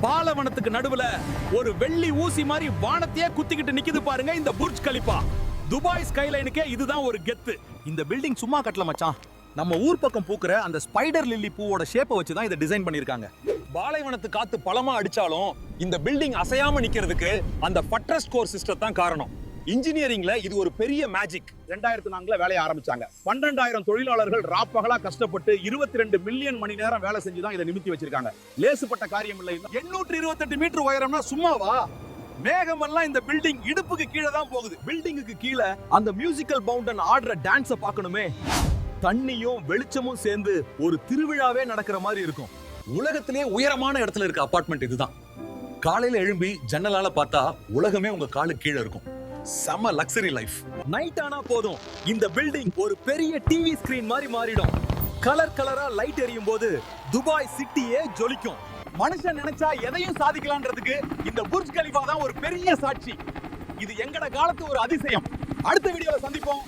பாலைவனத்துக்கு நடுவுல ஒரு வெள்ளி ஊசி மாதிரி வானத்தையே குத்திக்கிட்டு நிக்குது பாருங்க இந்த புர்ஜ் கலிஃபா. துபாய் ஸ்கைலைனுக்கே இதுதான் ஒரு கெத்து. இந்த பில்டிங் சும்மா கட்டல மச்சான். நம்ம ஊர் பக்கம் பூக்குற அந்த ஸ்பைடர் லில்லி பூவோட ஷேப்பை வச்சு தான் இதை டிசைன் பண்ணிருக்காங்க. பாலைவனத்து காத்து பலமா அடிச்சாலும் இந்த பில்டிங் அசையாம நிக்கிறதுக்கு அந்த பட்ரஸ் கோர் சிஸ்டம் தான் காரணம். இன்ஜினியரிங்ல இது ஒரு பெரிய மேஜிக். 2004ல வேலையை ஆரம்பிச்சாங்க. 12,000 தொழிலாளர்கள் ராப்பகலா கஷ்டப்பட்டு 22 மில்லியன் மணி நேரம் வேலை செஞ்சு தான் இதை நிமித்தி வச்சிருக்காங்க. லேசுப்பட்ட காரியம் இல்லை. 828 மீட்டர் உயரம்னா சும்மாவா? மேகமெல்லாம் இந்த பில்டிங் இடுப்புக்கு கீழே தான் போகுது. பில்டிங்குக்கு கீழே அந்த மியூசிக்கல் பவுண்டன் ஆடுற டான்ஸ பார்க்கணுமே. தண்ணியும் வெளிச்சமும் சேர்ந்து ஒரு திருவிழாவே நடக்கிற மாதிரி இருக்கும். உலகத்திலே உயரமான இடத்துல இருக்க அபார்ட்மெண்ட் இதுதான். காலையில எழும்பி ஜன்னலால பார்த்தா உலகமே உங்க காலு கீழே இருக்கும். செம லக்ஸரி லைஃப். நைட் ஆனா போதும் இந்த பில்டிங் ஒரு பெரிய டிவி ஸ்கிரீன் மாதிரி மாறிடும். கலர் கலரா லைட் எரியும் போது துபாய் சிட்டியே ஜொலிக்கும். மனுஷன் நினைச்சா எதையும் சாதிக்கலான்றதுக்கு இந்த புர்ஜ் கலிஃபா தான் ஒரு பெரிய சாட்சி. இது எங்கட காலத்து ஒரு அதிசயம். அடுத்த வீடியோல சந்திப்போம்.